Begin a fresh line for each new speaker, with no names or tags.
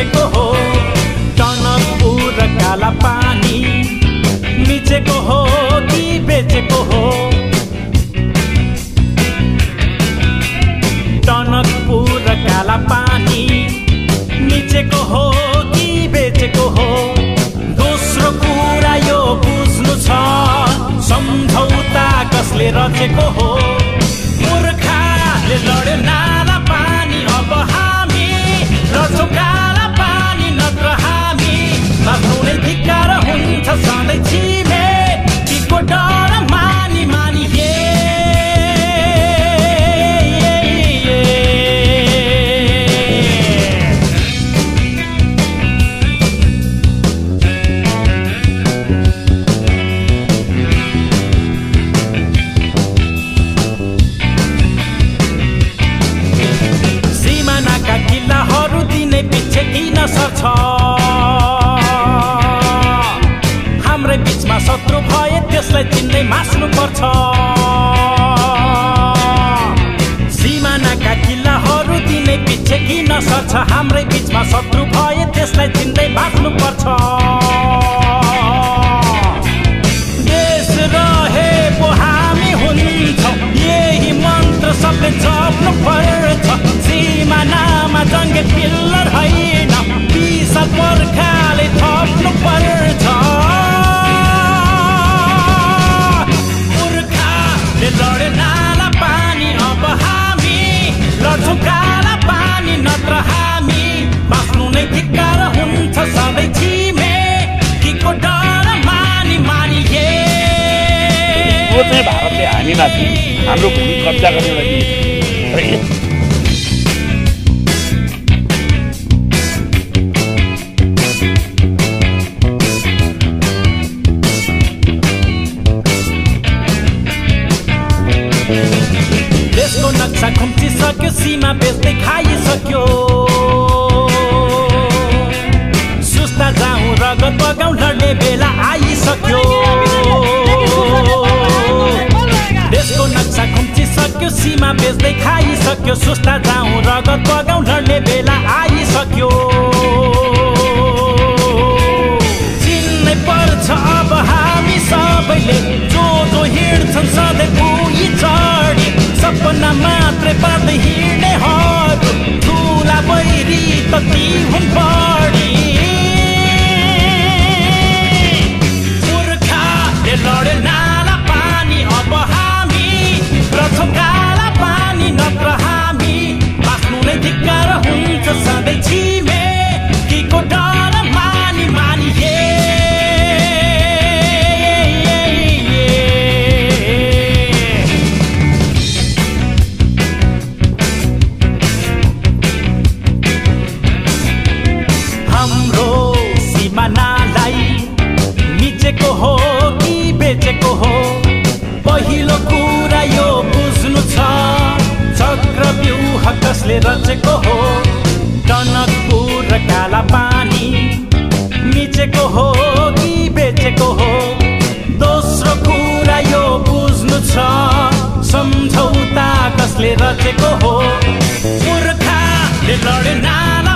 रचेको हो टनकपुर र काला पानी मिचेको हो कि बेचेको हो टनकपुर र काला पानी मिचेको हो कि बेचेको हो दोस्रो कुरा यो बुझ्नु छ सम्झौता कसले रचेको हो मूर्खले लड्यो नाला पानी अब हामी लड्छौँ काला पानी नत्र हामी बाँच्नु धिक्कार हुन्छ सधैँ छिमेकीको डर मानी मानी किल्लाहरू दिने पछि किन सर्छ हाम्रै बीचमा शत्रु भए त्यसलाई चिन्दै मास्नु पर्छ सिमानाका किल्लाहरू दिने पछि किन सर्छ हाम्रै बीचमा शत्रु भए त्यसलाई चिन्दै मास्नु पर्छ देश रहे पो हामी हुन्छौँ यही मन्त्र सबले जप्नु पर्छ सिमानामा जङ्गे पिल्लर होइन विशाल पर्खाले थप्नु पर्छ मूर्खले लड्यो नाला पानी अब हामी लड्छौँ काला पानी नत्र हामी बाँच्नु नै धिक्कार हुन्छ सधैँ छिमेकीको डर मानी मानी
यो चाहिँ भारतले हामीमाथि हाम्रो भूमि कब्जा गर्नको लागि
देशको नक्सा खुम्चिसक्यो सीमा बेच्दै खाइसक्यो सुस्ता जाउँ रगत बगाउँ लड्ने बेला आइसक्यो देशको नक्सा खुम्चिसक्यो सीमा बेच्दै खाइसक्यो सुस्ता जाउँ रगत बगाउँ लड्ने बेला आइसक्यो चिन्नै पर्छ अब हामी सबैले जो हिँड्छन् सधैँ पुगी चढी सपना मात्रै पार्दै हिँड्नेहरू ठुला बैरी त ती हुन् बढी मूर्खले लड्यो नाला पानी अब हामी लड्छौँ काला पानी नत्र हामी बाँच्नु नै धिक्कार हुन्छ सधैँ छिमेकीको डर मानी मानी हाम्रो सिमानालाई मिचेको हो कि बेचेको हो पहिलो कुरा यो बुझ्नु छ चक्रव्यूह कसले रचेको हो टनकपुर र काला पानी मिचेको हो कि बेचेको हो दोस्रो कुरा यो बुझ्नु छ सम्झौता कसले रचेको हो मूर्खले लड्यो नाला